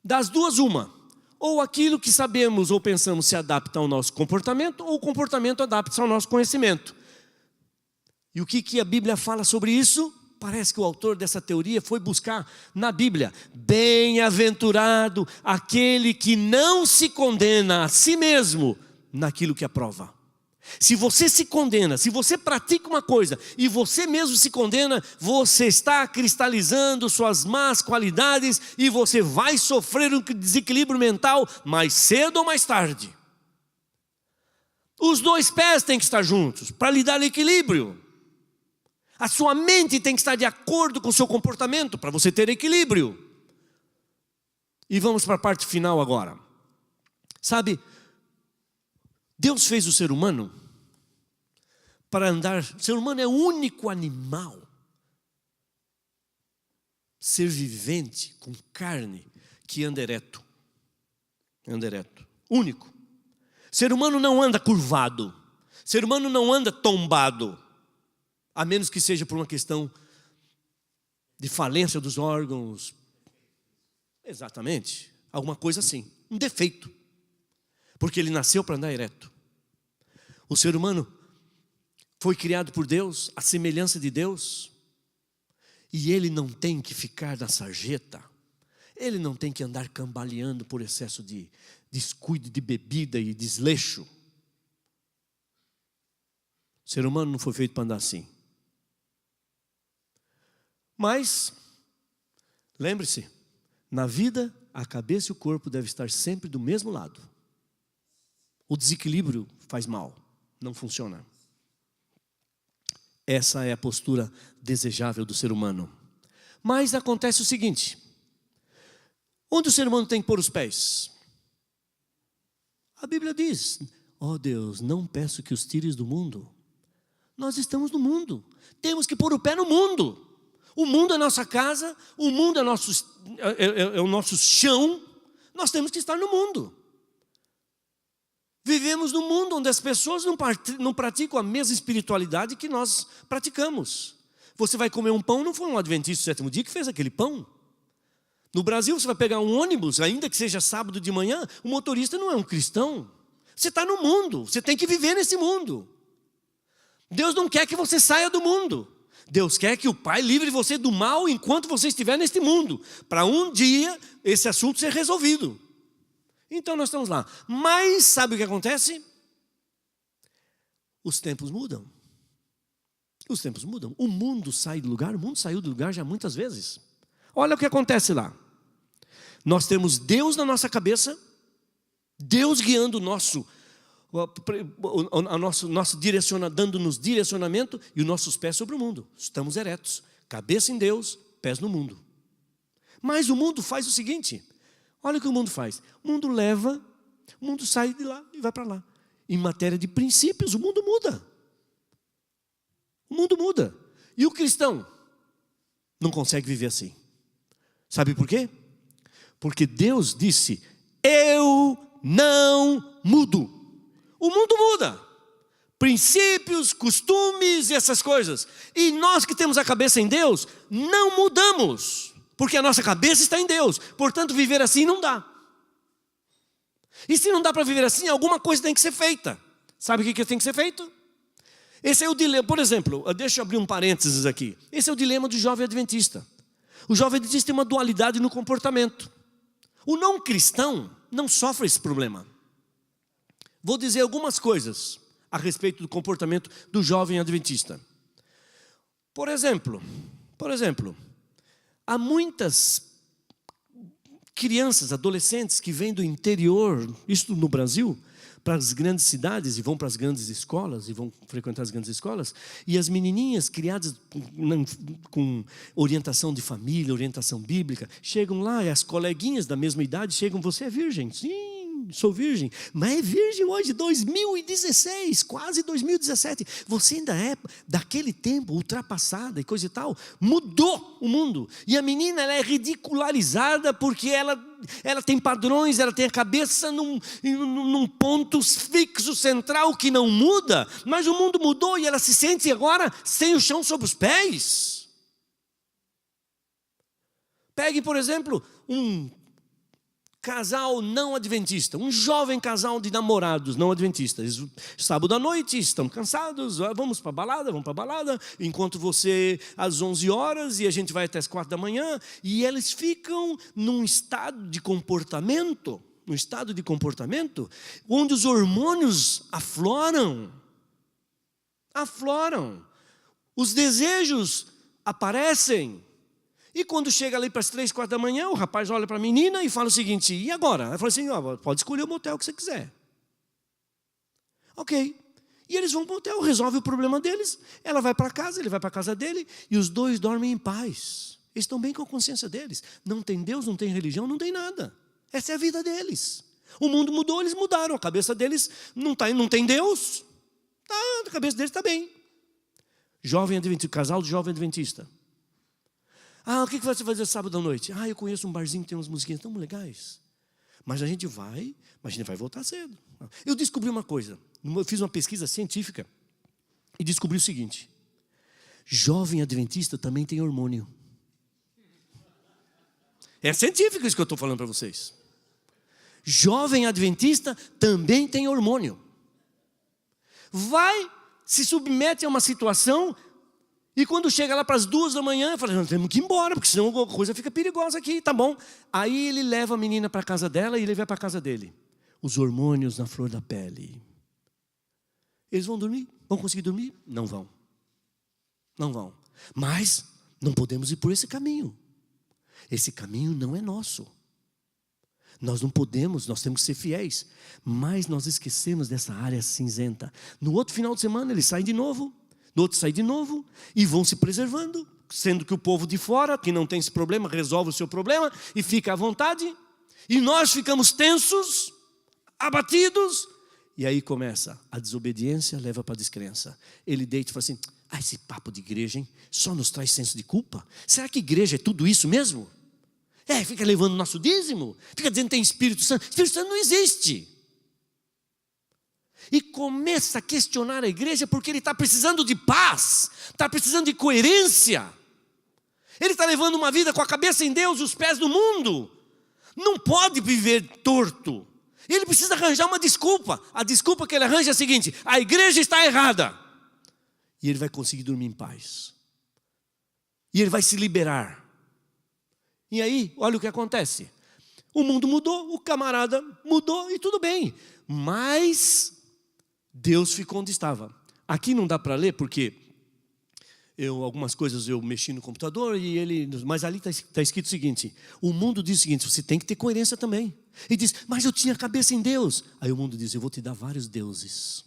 Das duas uma, ou aquilo que sabemos ou pensamos se adapta ao nosso comportamento, ou o comportamento adapta-se ao nosso conhecimento. E o que a Bíblia fala sobre isso? Parece que o autor dessa teoria foi buscar na Bíblia. Bem-aventurado aquele que não se condena a si mesmo naquilo que aprova. Se você se condena, se você pratica uma coisa e você mesmo se condena, você está cristalizando suas más qualidades e você vai sofrer um desequilíbrio mental mais cedo ou mais tarde. Os 2 pés têm que estar juntos para lhe dar equilíbrio. A sua mente tem que estar de acordo com o seu comportamento para você ter equilíbrio. E vamos para a parte final agora. Sabe, Deus fez o ser humano para andar. O ser humano é o único animal ser vivente, com carne, que anda ereto. Anda ereto. Único. Ser humano não anda curvado. Ser humano não anda tombado. A menos que seja por uma questão de falência dos órgãos. Exatamente. Alguma coisa assim. Um defeito. Porque ele nasceu para andar ereto. O ser humano foi criado por Deus, à semelhança de Deus. E ele não tem que ficar na sarjeta. Ele não tem que andar cambaleando por excesso de descuido de bebida e desleixo. O ser humano não foi feito para andar assim. Mas, lembre-se, na vida, a cabeça e o corpo devem estar sempre do mesmo lado. O desequilíbrio faz mal, não funciona. Essa é a postura desejável do ser humano. Mas acontece o seguinte: onde o ser humano tem que pôr os pés? A Bíblia diz: ó Deus, não peço que os tires do mundo. Nós estamos no mundo, temos que pôr o pé no mundo. O mundo é nossa casa, o mundo é o nosso chão. Nós temos que estar no mundo. Vivemos num mundo onde as pessoas não praticam a mesma espiritualidade que nós praticamos. Você vai comer um pão, não foi um adventista do sétimo dia que fez aquele pão. No Brasil você vai pegar um ônibus, ainda que seja sábado de manhã, o motorista não é um cristão. Você está no mundo, você tem que viver nesse mundo. Deus não quer que você saia do mundo. Deus quer que o Pai livre você do mal enquanto você estiver neste mundo, para um dia esse assunto ser resolvido. Então nós estamos lá. Mas sabe o que acontece? Os tempos mudam. Os tempos mudam. O mundo sai do lugar, o mundo saiu do lugar já muitas vezes. Olha o que acontece lá. Nós temos Deus na nossa cabeça, Deus guiando o nosso dando-nos direcionamento e os nossos pés sobre o mundo. Estamos eretos, cabeça em Deus, pés no mundo. Mas o mundo faz o seguinte: olha o que o mundo faz. O mundo sai de lá e vai para lá. Em matéria de princípios, o mundo muda. O mundo muda. E o cristão não consegue viver assim. Sabe por quê? Porque Deus disse: eu não mudo. O mundo muda. Princípios, costumes e essas coisas. E nós que temos a cabeça em Deus, não mudamos. Porque a nossa cabeça está em Deus. Portanto, viver assim não dá. E se não dá para viver assim, alguma coisa tem que ser feita. Sabe o que tem que ser feito? Esse é o dilema. Por exemplo, deixa eu abrir um parênteses aqui. Esse é o dilema do jovem adventista. O jovem adventista tem uma dualidade no comportamento. O não cristão não sofre esse problema. Vou dizer algumas coisas a respeito do comportamento do jovem adventista. Por exemplo, há muitas crianças, adolescentes que vêm do interior, isso no Brasil, para as grandes cidades e vão para as grandes escolas e vão frequentar as grandes escolas, e as menininhas criadas com orientação de família, orientação bíblica, chegam lá e as coleguinhas da mesma idade chegam: você é virgem? Sim, sou virgem. Mas é virgem hoje, 2016, quase 2017. Você ainda é daquele tempo, ultrapassada e coisa e tal. Mudou o mundo. E a menina, ela é ridicularizada porque ela tem padrões, ela tem a cabeça num ponto fixo, central, que não muda. Mas o mundo mudou e ela se sente agora sem o chão sobre os pés. Pegue, por exemplo, um casal não adventista, um jovem casal de namorados não adventistas. Sábado à noite, estão cansados, vamos para a balada, encontro você às 11 horas e a gente vai até as 4 da manhã, e eles ficam num estado de comportamento, onde os hormônios afloram, os desejos aparecem. E quando chega ali para as 3, 4 da manhã, o rapaz olha para a menina e fala o seguinte: e agora? Ela fala assim: pode escolher o motel que você quiser. Ok. E eles vão para o motel, resolve o problema deles. Ela vai para casa, ele vai para a casa dele, e os dois dormem em paz. Eles estão bem com a consciência deles. Não tem Deus, não tem religião, não tem nada. Essa é a vida deles. O mundo mudou, eles mudaram. A cabeça deles não tem Deus. A cabeça deles está bem. Casal de jovem adventista. Ah, o que você vai fazer sábado à noite? Ah, eu conheço um barzinho que tem umas musiquinhas tão legais. Mas a gente vai voltar cedo. Eu descobri uma coisa. Eu fiz uma pesquisa científica e descobri o seguinte: jovem adventista também tem hormônio. É científico isso que eu estou falando para vocês. Jovem adventista também tem hormônio. Vai, se submete a uma situação, e quando chega lá para as 2 da manhã, fala, nós temos que ir embora, porque senão alguma coisa fica perigosa aqui, tá bom. Aí ele leva a menina para a casa dela e ele vai para a casa dele. Os hormônios na flor da pele. Eles vão dormir? Vão conseguir dormir? Não vão. Não vão. Mas não podemos ir por esse caminho. Esse caminho não é nosso. Nós não podemos, nós temos que ser fiéis. Mas nós esquecemos dessa área cinzenta. No outro final de semana eles saem de novo. No outro saem de novo. E vão se preservando. Sendo que o povo de fora, que não tem esse problema, resolve o seu problema e fica à vontade. E nós ficamos tensos, abatidos. E aí começa a desobediência, leva para a descrença. Ele deita e fala assim, esse papo de igreja, hein? Só nos traz senso de culpa? Será que igreja é tudo isso mesmo? Fica levando o nosso dízimo, fica dizendo que tem Espírito Santo. Espírito Santo não existe. E começa a questionar a igreja porque ele está precisando de paz, está precisando de coerência. Ele está levando uma vida com a cabeça em Deus e os pés no mundo. Não pode viver torto. Ele precisa arranjar uma desculpa. A desculpa que ele arranja é a seguinte: a igreja está errada. E ele vai conseguir dormir em paz. E ele vai se liberar. E aí, olha o que acontece. O mundo mudou, o camarada mudou e tudo bem. Mas Deus ficou onde estava. Aqui não dá para ler porque algumas coisas eu mexi no computador mas ali está escrito o seguinte: o mundo diz o seguinte, você tem que ter coerência também. E diz, mas eu tinha cabeça em Deus. Aí o mundo diz, eu vou te dar vários deuses.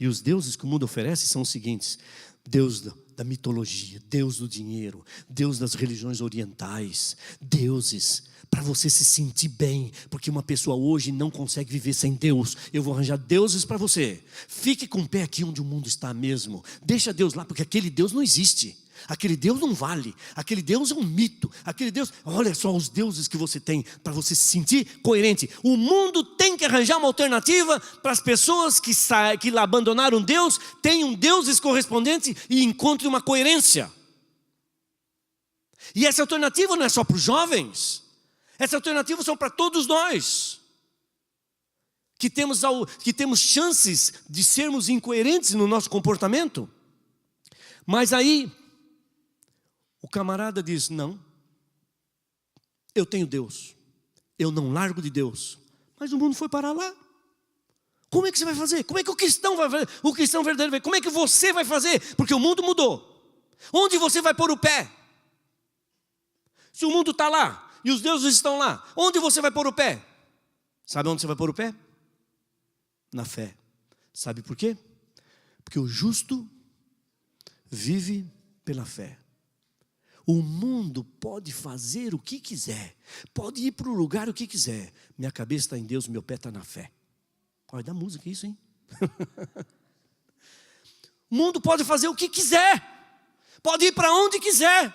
E os deuses que o mundo oferece são os seguintes: Deus da mitologia, Deus do dinheiro, Deus das religiões orientais, deuses para você se sentir bem, porque uma pessoa hoje não consegue viver sem Deus. Eu vou arranjar deuses para você. Fique com o pé aqui onde o mundo está mesmo. Deixa Deus lá, porque aquele Deus não existe. Aquele Deus não vale. Aquele Deus é um mito. Aquele Deus, olha só os deuses que você tem para você se sentir coerente. O mundo tem que arranjar uma alternativa para as pessoas que abandonaram Deus, tenham deuses correspondentes e encontrem uma coerência. E essa alternativa não é só para os jovens. Essa alternativa são para todos nós. Que temos chances de sermos incoerentes no nosso comportamento. Mas aí o camarada diz, não, eu tenho Deus, eu não largo de Deus. Mas o mundo foi parar lá. Como é que você vai fazer? Como é que o cristão vai fazer? O cristão verdadeiro vai. Como é que você vai fazer? Porque o mundo mudou. Onde você vai pôr o pé? Se o mundo está lá e os deuses estão lá, onde você vai pôr o pé? Sabe onde você vai pôr o pé? Na fé. Sabe por quê? Porque o justo vive pela fé. O mundo pode fazer o que quiser, pode ir para o lugar o que quiser. Minha cabeça está em Deus, meu pé está na fé. Olha, dá música isso, hein? O mundo pode fazer o que quiser, pode ir para onde quiser,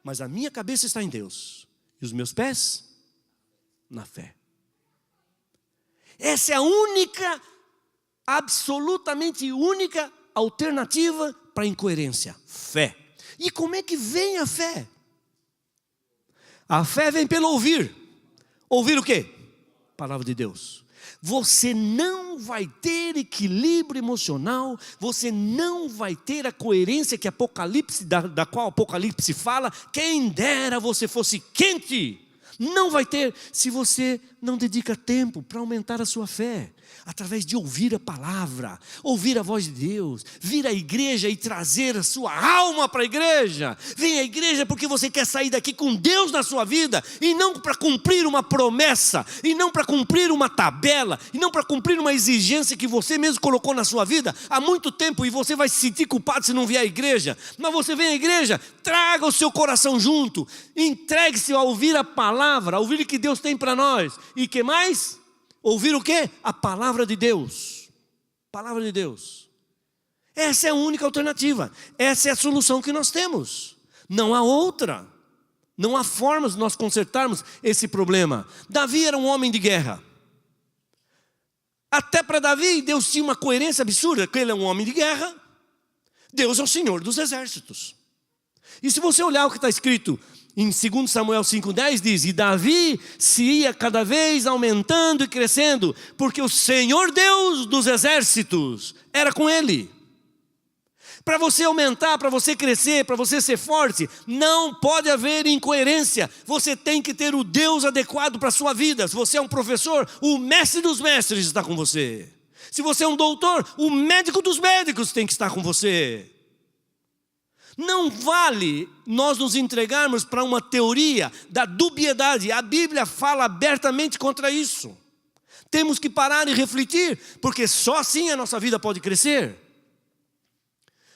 mas a minha cabeça está em Deus e os meus pés na fé. Essa é a única, absolutamente única alternativa para a incoerência: fé. E como é que vem a fé? A fé vem pelo ouvir. Ouvir o quê? Palavra de Deus. Você não vai ter equilíbrio emocional, você não vai ter a coerência que Apocalipse, da qual Apocalipse fala. Quem dera você fosse quente. Não vai ter se você não dedica tempo para aumentar a sua fé. Através de ouvir a palavra, ouvir a voz de Deus, vir à igreja e trazer a sua alma para a igreja. Vem à igreja porque você quer sair daqui com Deus na sua vida, e não para cumprir uma promessa, e não para cumprir uma tabela, e não para cumprir uma exigência que você mesmo colocou na sua vida há muito tempo, e você vai se sentir culpado se não vier à igreja. Mas você vem à igreja, traga o seu coração junto, entregue-se a ouvir a palavra, a ouvir o que Deus tem para nós. E que mais? Ouvir o quê? A palavra de Deus. Palavra de Deus. Essa é a única alternativa. Essa é a solução que nós temos. Não há outra. Não há formas de nós consertarmos esse problema. Davi era um homem de guerra. Até para Davi, Deus tinha uma coerência absurda, porque ele é um homem de guerra. Deus é o Senhor dos exércitos. E se você olhar o que está escrito em 2 Samuel 5,10, diz: e Davi se ia cada vez aumentando e crescendo, porque o Senhor Deus dos exércitos era com ele. Para você aumentar, para você crescer, para você ser forte, não pode haver incoerência. Você tem que ter o Deus adequado para a sua vida. Se você é um professor, o mestre dos mestres está com você. Se você é um doutor, o médico dos médicos tem que estar com você. Não vale nós nos entregarmos para uma teoria da dubiedade. A Bíblia fala abertamente contra isso. Temos que parar e refletir, porque só assim a nossa vida pode crescer.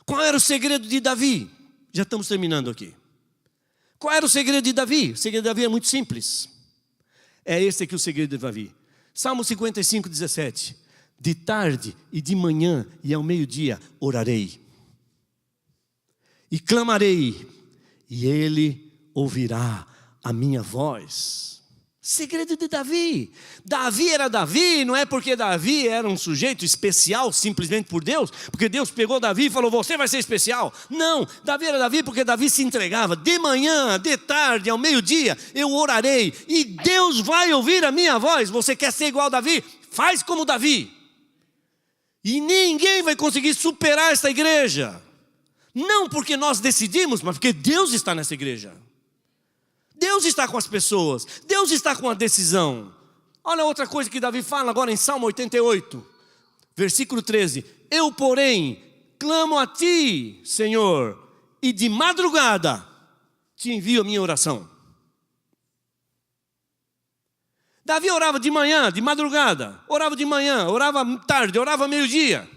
Qual era o segredo de Davi? Já estamos terminando aqui. Qual era o segredo de Davi? O segredo de Davi é muito simples. É esse aqui o segredo de Davi. Salmo 55, 17. De tarde e de manhã e ao meio-dia orarei. E clamarei, e ele ouvirá a minha voz. Segredo de Davi. Davi era Davi, não é porque Davi era um sujeito especial simplesmente por Deus, porque Deus pegou Davi e falou: você vai ser especial. Não, Davi era Davi porque Davi se entregava. De manhã, de tarde, ao meio-dia, eu orarei, e Deus vai ouvir a minha voz. Você quer ser igual a Davi? Faz como Davi. E ninguém vai conseguir superar essa igreja. Não porque nós decidimos, mas porque Deus está nessa igreja. Deus está com as pessoas. Deus está com a decisão. Olha outra coisa que Davi fala agora em Salmo 88, versículo 13. Eu, porém, clamo a ti, Senhor, e de madrugada te envio a minha oração. Davi orava de manhã, de madrugada. Orava de manhã, orava tarde, orava meio-dia.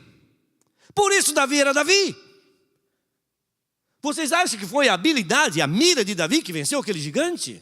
Por isso Davi era Davi. Vocês acham que foi a habilidade, a mira de Davi que venceu aquele gigante?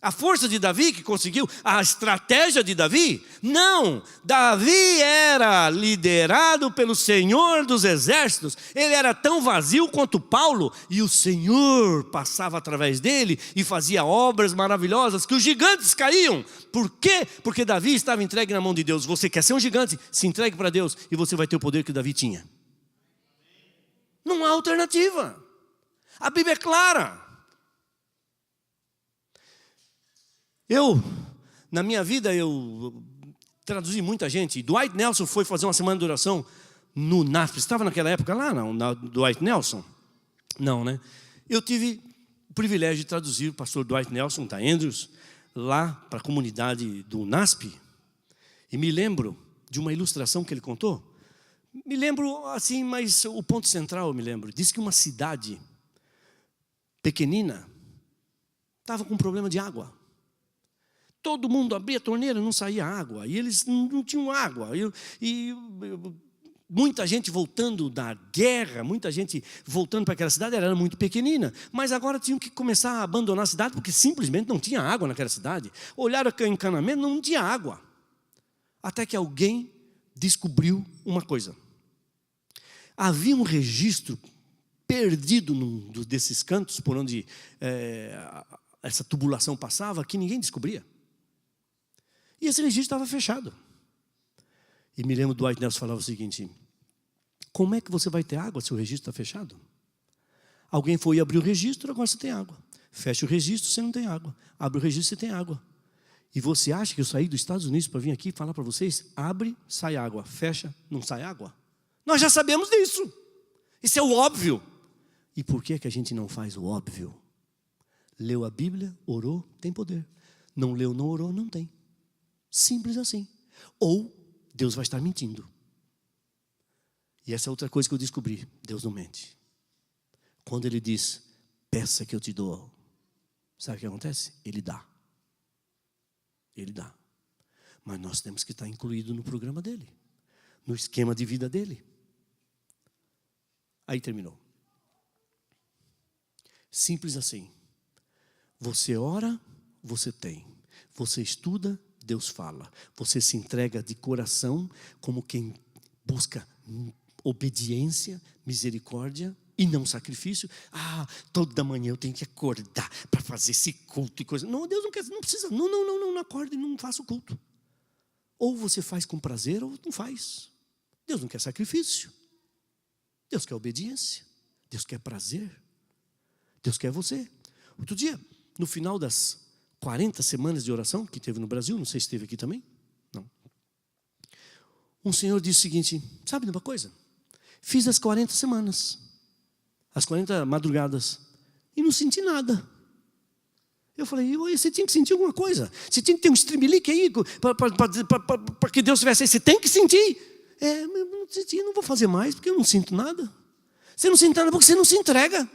A força de Davi que conseguiu? A estratégia de Davi? Não! Davi era liderado pelo Senhor dos exércitos. Ele era tão vazio quanto Paulo, e o Senhor passava através dele e fazia obras maravilhosas que os gigantes caíam. Por quê? Porque Davi estava entregue na mão de Deus. Você quer ser um gigante? Se entregue para Deus e você vai ter o poder que Davi tinha. Não há alternativa. A Bíblia é clara. Na minha vida, eu traduzi muita gente. Dwight Nelson foi fazer uma semana de oração no NASP. Estava naquela época lá, não? Dwight Nelson? Não, né? Eu tive o privilégio de traduzir o pastor Dwight Nelson, da Andrews, lá para a comunidade do NASP. E me lembro de uma ilustração que ele contou. Me lembro assim, mas o ponto central eu me lembro. Diz que uma cidade pequenina estava com um problema de água. Todo mundo abria a torneira, não saía água. E eles não tinham água. E muita gente voltando da guerra, muita gente voltando para aquela cidade, era muito pequenina. Mas agora tinham que começar a abandonar a cidade, porque simplesmente não tinha água naquela cidade. Olharam o encanamento, não tinha água. Até que alguém descobriu uma coisa. Havia um registro perdido num desses cantos, por onde essa tubulação passava, que ninguém descobria. E esse registro estava fechado. E me lembro do Dwight Nelson falava o seguinte: como é que você vai ter água se o registro está fechado? Alguém foi e abriu o registro, agora você tem água. Fecha o registro, você não tem água. Abre o registro, você tem água. E você acha que eu saí dos Estados Unidos para vir aqui falar para vocês? Abre, sai água. Fecha, não sai água. Nós já sabemos disso. Isso é o óbvio. E por que a gente não faz o óbvio? Leu a Bíblia, orou, tem poder. Não leu, não orou, não tem. Simples assim. Ou Deus vai estar mentindo. E essa é outra coisa que eu descobri. Deus não mente. Quando Ele diz, peça que eu te dou, sabe o que acontece? Ele dá. Ele dá. Mas nós temos que estar incluído no programa dele, no esquema de vida dele. Aí terminou. Simples assim. Você ora, você tem. Você estuda, Deus fala. Você se entrega de coração, como quem busca obediência, misericórdia, e não sacrifício. Toda manhã eu tenho que acordar para fazer esse culto e coisa. Não, Deus não quer, não precisa. Não acorde e não faça o culto. Ou você faz com prazer ou não faz. Deus não quer sacrifício. Deus quer obediência. Deus quer prazer. Deus quer você. Outro dia, no final das 40 semanas de oração que teve no Brasil, não sei se teve aqui também. Não. Um senhor disse o seguinte: sabe de uma coisa? Fiz as 40 semanas, as 40 madrugadas, e não senti nada. Eu falei: você tinha que sentir alguma coisa. Você tinha que ter um streamlink aí, para que Deus tivesse aí. Você tem que sentir. Eu não senti, não vou fazer mais, porque eu não sinto nada. Você não sente nada porque você não se entrega.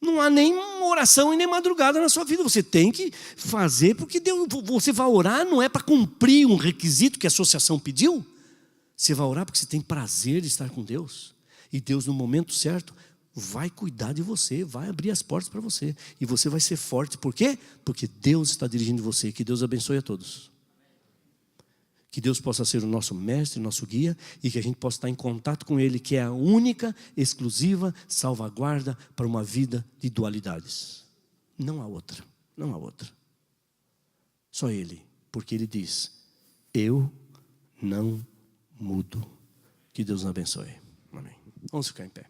Não há nem oração e nem madrugada na sua vida. Você tem que fazer, porque Deus, você vai orar não é para cumprir um requisito que a associação pediu. Você vai orar porque você tem prazer de estar com Deus. E Deus, no momento certo, vai cuidar de você, vai abrir as portas para você. E você vai ser forte. Por quê? Porque Deus está dirigindo você. Que Deus abençoe a todos. Que Deus possa ser o nosso mestre, nosso guia, e que a gente possa estar em contato com Ele, que é a única, exclusiva salvaguarda para uma vida de dualidades. Não há outra, não há outra. Só Ele, porque Ele diz: eu não mudo. Que Deus nos abençoe. Amém. Vamos ficar em pé.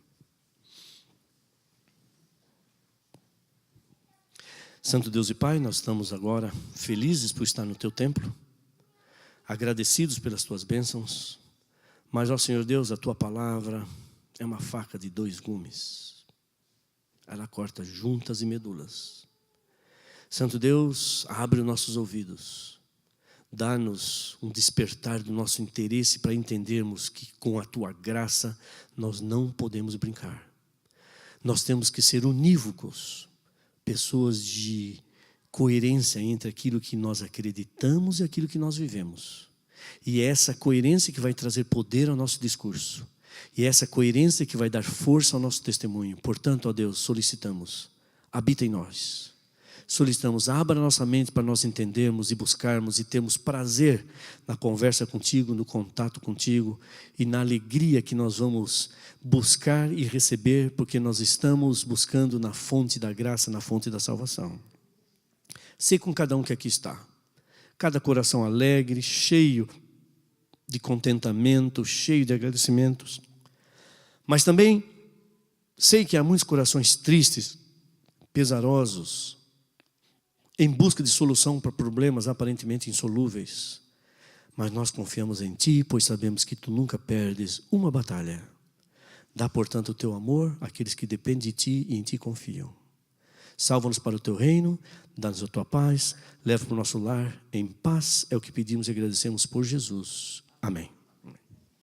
Santo Deus e Pai, nós estamos agora felizes por estar no Teu templo, agradecidos pelas Tuas bênçãos, mas, ó Senhor Deus, a Tua palavra é uma faca de 2 gumes. Ela corta juntas e medulas. Santo Deus, abre os nossos ouvidos, dá-nos um despertar do nosso interesse para entendermos que com a Tua graça nós não podemos brincar. Nós temos que ser unívocos, pessoas de coerência entre aquilo que nós acreditamos e aquilo que nós vivemos. E é essa coerência que vai trazer poder ao nosso discurso. E é essa coerência que vai dar força ao nosso testemunho. Portanto, ó Deus, solicitamos, habita em nós. Solicitamos, abra nossa mente para nós entendermos e buscarmos e termos prazer na conversa contigo, no contato contigo e na alegria que nós vamos buscar e receber, porque nós estamos buscando na fonte da graça, na fonte da salvação. Sei com cada um que aqui está, cada coração alegre, cheio de contentamento, cheio de agradecimentos, mas também sei que há muitos corações tristes, pesarosos, em busca de solução para problemas aparentemente insolúveis, mas nós confiamos em Ti, pois sabemos que Tu nunca perdes uma batalha. Dá, portanto, o Teu amor àqueles que dependem de Ti e em Ti confiam. Salva-nos para o Teu reino, dá-nos a Tua paz, leva para o nosso lar em paz, é o que pedimos e agradecemos por Jesus. Amém.